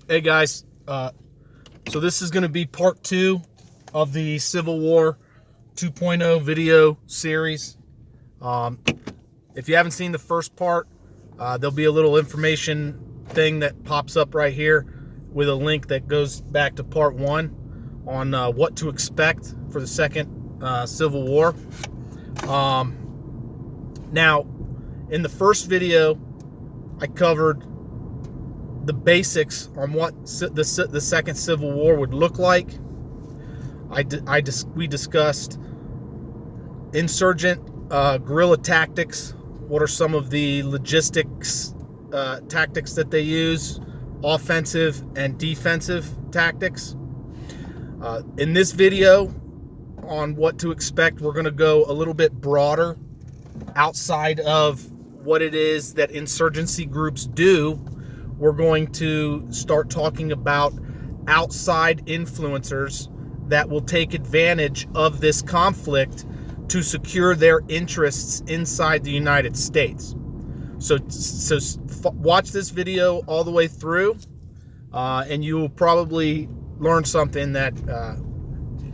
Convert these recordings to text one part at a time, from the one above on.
Hey guys, so this is going to be part 2 of the Civil War 2.0 video series. If you haven't seen the first part, there'll be a little information thing that pops up right here with a link that goes back to part 1 on what to expect for the second Civil War. Now, in the first video, I covered the basics on what the second Civil War would look like. We discussed insurgent guerrilla tactics. What are some of the logistics tactics that they use? Offensive and defensive tactics. In this video on what to expect, we're going to go a little bit broader outside of what it is that insurgency groups do. We're going to start talking about outside influencers that will take advantage of this conflict to secure their interests inside the United States. So watch this video all the way through, and you will probably learn something that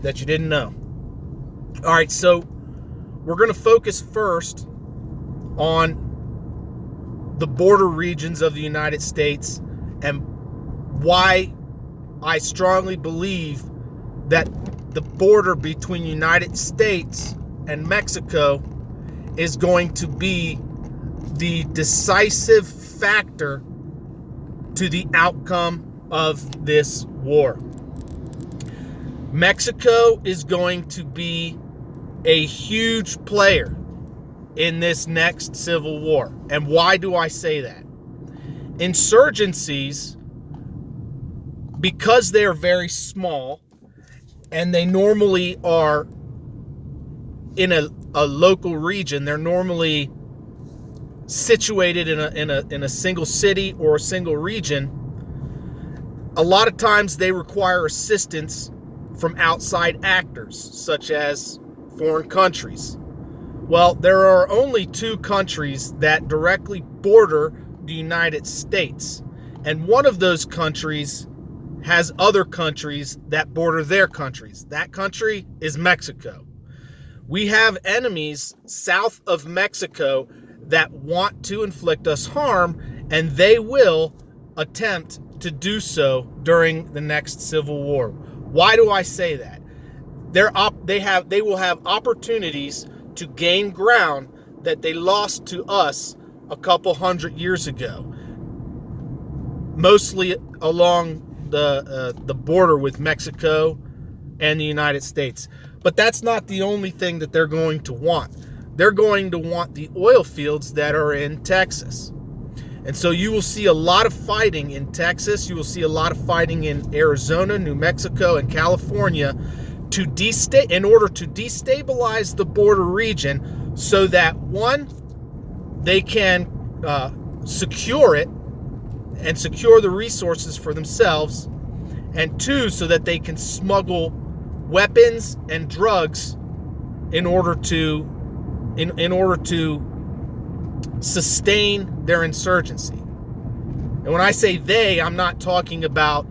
you didn't know. All right, so we're going to focus first on the border regions of the United States and why I strongly believe that the border between the United States and Mexico is going to be the decisive factor to the outcome of this war. Mexico is going to be a huge player in this next Civil War. And why do I say that? Insurgencies, because they're very small and they normally are in a local region, they're normally situated in a single city or a single region. A lot of times they require assistance from outside actors, such as foreign countries. Well, there are only 2 countries that directly border the United States, and one of those countries has other countries that border their countries. That country is Mexico. We have enemies south of Mexico that want to inflict us harm, and they will attempt to do so during the next Civil War. Why do I say that? They will have opportunities to gain ground that they lost to us a couple hundred years ago, mostly along the border with Mexico and the United States. But that's not the only thing that they're going to want. They're going to want the oil fields that are in Texas. And so you will see a lot of fighting in Texas. You will see a lot of fighting in Arizona, New Mexico, and California in order to destabilize the border region, so that one, they can secure it and secure the resources for themselves, and 2, so that they can smuggle weapons and drugs in order to sustain their insurgency. And when I say they, I'm not talking about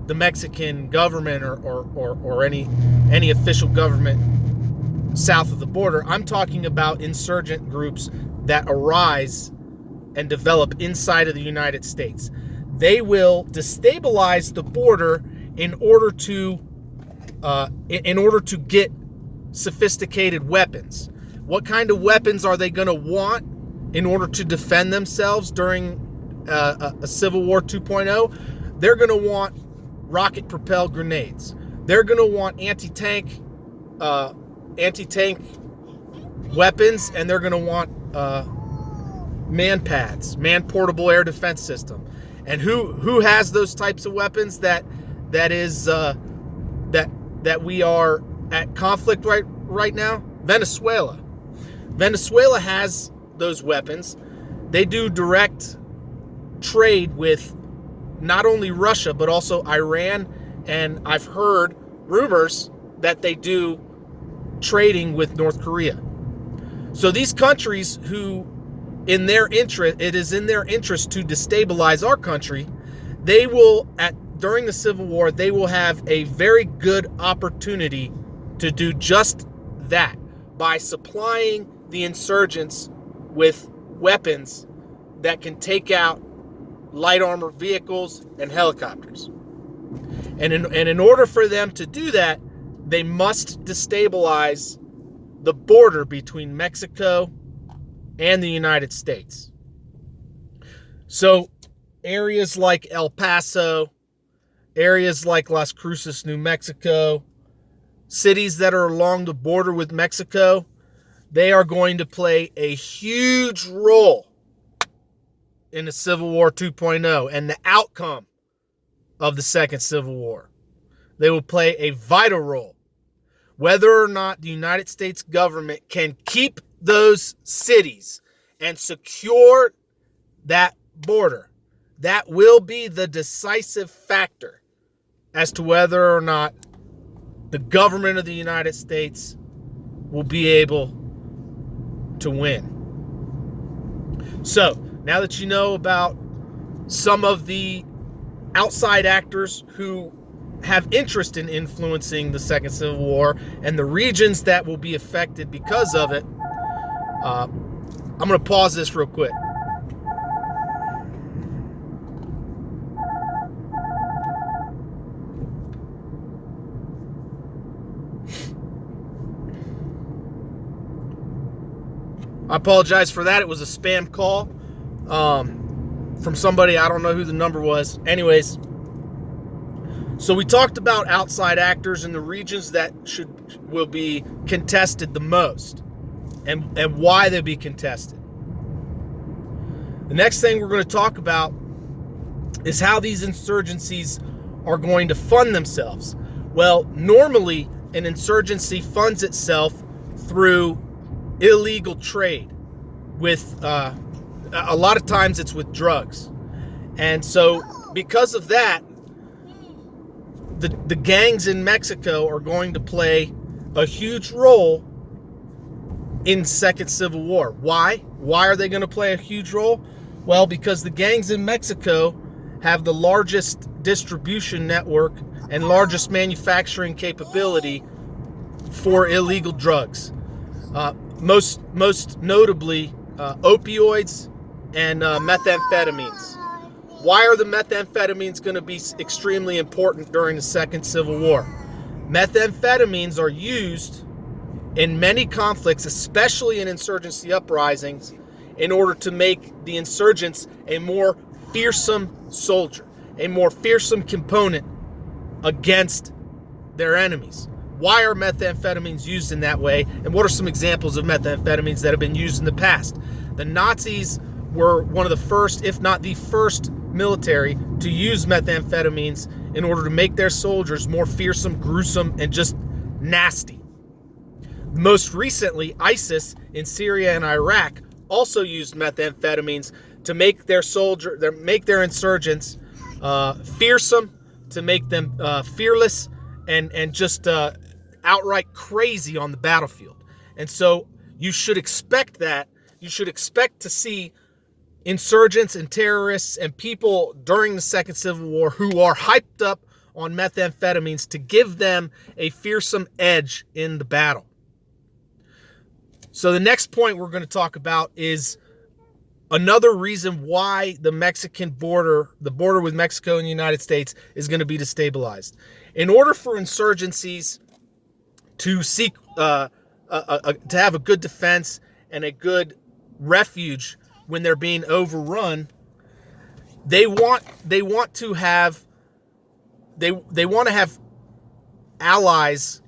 the Mexican government or any official government south of the border. I'm talking about insurgent groups that arise and develop inside of the United States. They will destabilize the border in order to get sophisticated weapons. What kind of weapons are they going to want in order to defend themselves during a Civil War 2.0? They're going to want rocket-propelled grenades. They're going to want anti-tank weapons, and they're going to want man-pads, man-portable air defense system. And who has those types of weapons that we are at conflict right now? Venezuela. Venezuela has those weapons. They do direct trade with not only Russia, but also Iran, and I've heard rumors that they do trading with North Korea. So these countries who, it is in their interest to destabilize our country, they will, during the Civil War, they will have a very good opportunity to do just that by supplying the insurgents with weapons that can take out light armored vehicles and helicopters. And in order for them to do that, they must destabilize the border between Mexico and the United States. So areas like El Paso, areas like Las Cruces, New Mexico, cities that are along the border with Mexico, they are going to play a huge role in the Civil War 2.0 and the outcome of the Second Civil War. They will play a vital role. Whether or not the United States government can keep those cities and secure that border, that will be the decisive factor as to whether or not the government of the United States will be able to win. So, now that you know about some of the outside actors who have interest in influencing the Second Civil War and the regions that will be affected because of it, I'm going to pause this real quick. I apologize for that. It was a spam call from somebody. I don't know who the number was. Anyways, so we talked about outside actors and the regions that will be contested the most and why they'll be contested. The next thing we're going to talk about is how these insurgencies are going to fund themselves. Well, normally an insurgency funds itself through illegal trade with a lot of times it's with drugs. And so because of that, the gangs in Mexico are going to play a huge role in Second Civil War. Why? Why are they going to play a huge role? Well, because the gangs in Mexico have the largest distribution network and largest manufacturing capability for illegal drugs. Most notably opioids and methamphetamines. Why are the methamphetamines going to be extremely important during the Second Civil War? Methamphetamines are used in many conflicts, especially in insurgency uprisings, in order to make the insurgents a more fearsome soldier, a more fearsome component against their enemies. Why are methamphetamines used in that way? And what are some examples of methamphetamines that have been used in the past? The Nazis were one of the first, if not the first, military to use methamphetamines in order to make their soldiers more fearsome, gruesome, and just nasty. Most recently, ISIS in Syria and Iraq also used methamphetamines to make their insurgents fearsome, to make them fearless, and just outright crazy on the battlefield. And so you should expect that. You should expect to see insurgents and terrorists and people during the Second Civil War who are hyped up on methamphetamines to give them a fearsome edge in the battle. So the next point we're going to talk about is another reason why the Mexican border, the border with Mexico and the United States, is going to be destabilized. In order for insurgencies to seek to have a good defense and a good refuge when they're being overrun, they want to have allies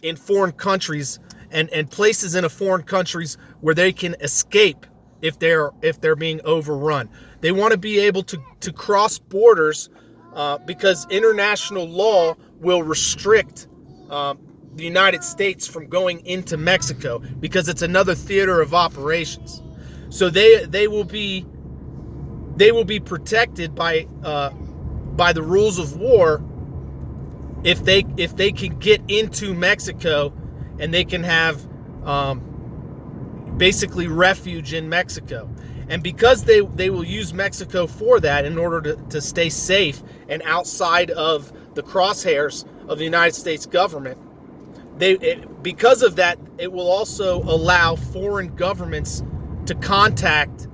in foreign countries and places in foreign countries where they can escape if they're being overrun. They want to be able to cross borders because international law will restrict the United States from going into Mexico because it's another theater of operations. So they will be protected by the rules of war if they can get into Mexico and they can have basically refuge in Mexico. And because they will use Mexico for that in order to stay safe and outside of the crosshairs of the United States government, because of that, it will also allow foreign governments to contact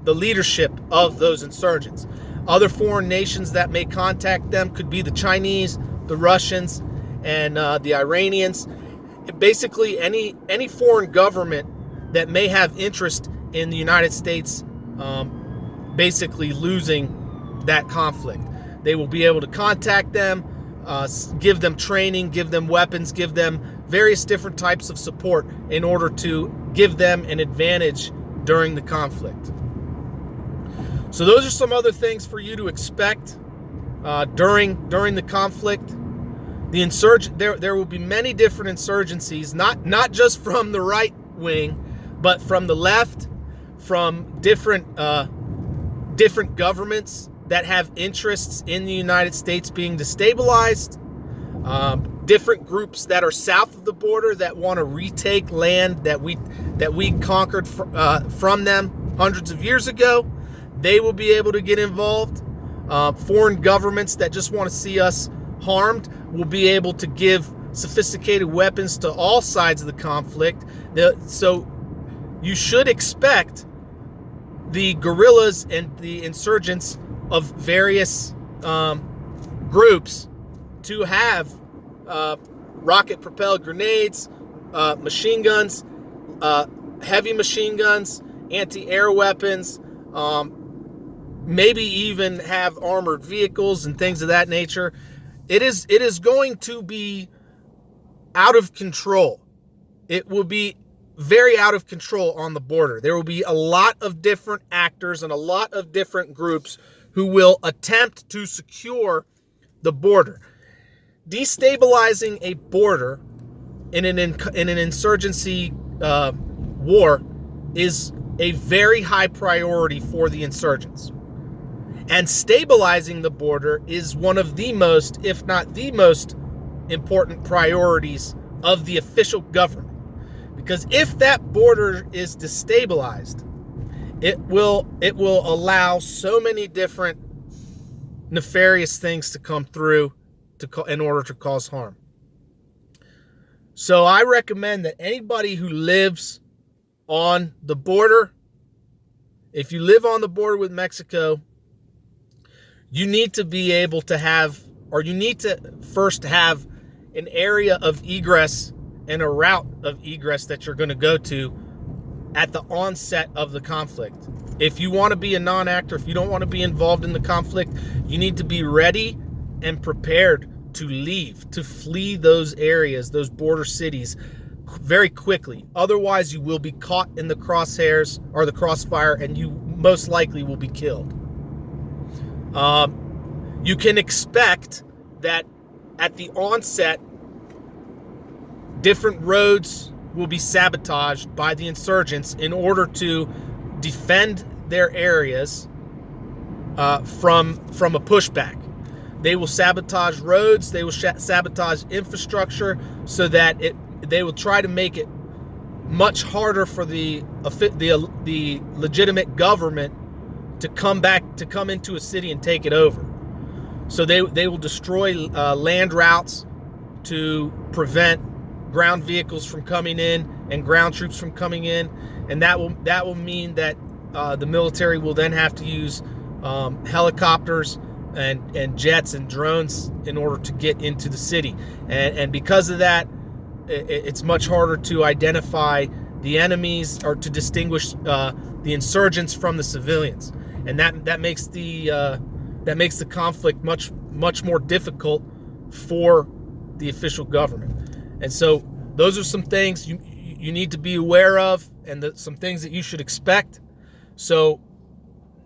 the leadership of those insurgents. Other foreign nations that may contact them could be the Chinese, the Russians, and the Iranians. Basically, any foreign government that may have interest in the United States basically losing that conflict. They will be able to contact them, give them training, give them weapons, give them various different types of support in order to give them an advantage during the conflict. So those are some other things for you to expect during the conflict. There will be many different insurgencies, not just from the right wing, but from the left, from different governments that have interests in the United States being destabilized, different groups that are south of the border that want to retake land that we conquered from them hundreds of years ago. They will be able to get involved. Foreign governments that just want to see us harmed will be able to give sophisticated weapons to all sides of the conflict. So you should expect the guerrillas and the insurgents of various groups to have rocket-propelled grenades, machine guns, heavy machine guns, anti-air weapons, maybe even have armored vehicles and things of that nature. It is going to be out of control. It will be very out of control on the border. There will be a lot of different actors and a lot of different groups who will attempt to secure the border. Destabilizing a border in an insurgency war is a very high priority for the insurgents. And stabilizing the border is one of the most, if not the most, important priorities of the official government. Because if that border is destabilized, it will allow so many different nefarious things to come through in order to cause harm. So I recommend that anybody who lives on the border, if you live on the border with Mexico, you need to be able to have, or you need to first have an area of egress and a route of egress that you're going to go to at the onset of the conflict. If you want to be a non-actor, if you don't want to be involved in the conflict, you need to be ready and prepared to leave, to flee those areas, those border cities very quickly. Otherwise, you will be caught in the crosshairs or the crossfire, and you most likely will be killed. You can expect that at the onset, different roads will be sabotaged by the insurgents in order to defend their areas from a pushback. They will sabotage roads. They will sabotage infrastructure so that they will try to make it much harder for the legitimate government to come into a city and take it over. So they will destroy land routes to prevent ground vehicles from coming in and ground troops from coming in, and that will mean that the military will then have to use helicopters and jets and drones in order to get into the city, and because of that, it's much harder to identify the enemies or to distinguish the insurgents from the civilians, and that makes the conflict much more difficult for the official government. And so those are some things you need to be aware of, and some things that you should expect. So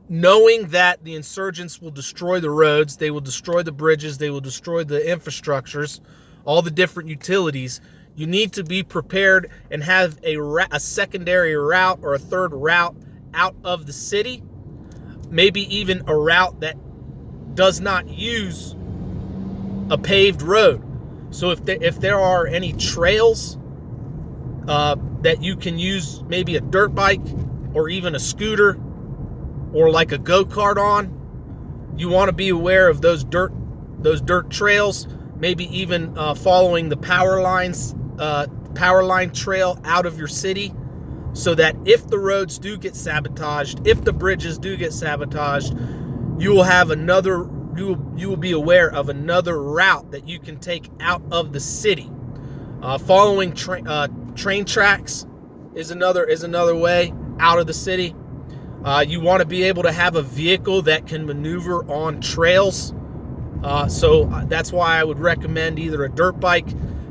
knowing that the insurgents will destroy the roads, they will destroy the bridges, they will destroy the infrastructures, all the different utilities, you need to be prepared and have a secondary route or a third route out of the city, maybe even a route that does not use a paved road. So if there are any trails that you can use, maybe a dirt bike or even a scooter or like a go-kart on. You want to be aware of those dirt trails, maybe even following the power line trail out of your city, so that if the roads do get sabotaged, if the bridges do get sabotaged, you will be aware of another route that you can take out of the city. Following train tracks is another way out of the city. You want to be able to have a vehicle that can maneuver on trails. So that's why I would recommend either a dirt bike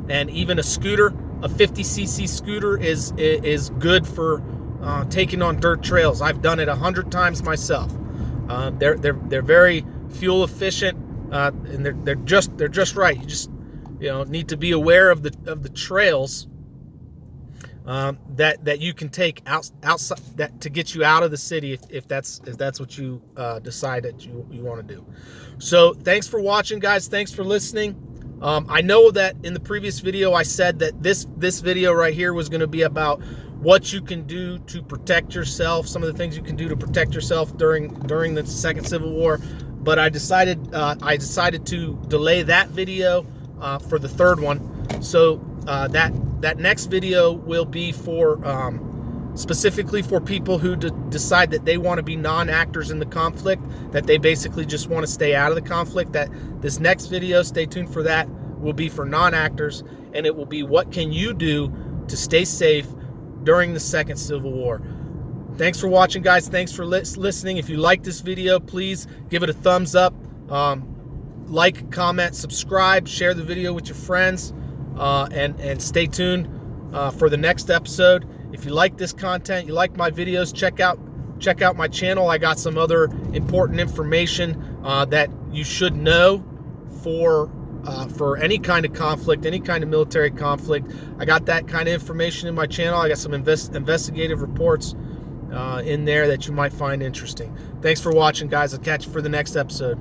and even a scooter. A 50cc scooter is good for taking on dirt trails. I've done it 100 times myself. They're very fuel efficient, and they're just right. You just need to be aware of the trails that you can take outside that to get you out of the city if that's what you decide that you want to do. So thanks for watching, guys. Thanks for listening. I know that in the previous video I said that this video right here was going to be about what you can do to protect yourself, some of the things you can do to protect yourself during the Second Civil War, but I decided to delay that video for the third one. So that next video will be for specifically for people who decide that they want to be non-actors in the conflict, that they basically just want to stay out of the conflict. That this next video, stay tuned for that, will be for non-actors, and it will be what can you do to stay safe during the Second Civil War. Thanks for watching, guys. Thanks for listening. If you like this video, please give it a thumbs up. Like, comment, subscribe, share the video with your friends, and stay tuned for the next episode. If you like this content, you like my videos, check out my channel. I got some other important information that you should know for any kind of conflict, any kind of military conflict. I got that kind of information in my channel. I got some investigative reports in there that you might find interesting. Thanks for watching, guys. I'll catch you for the next episode.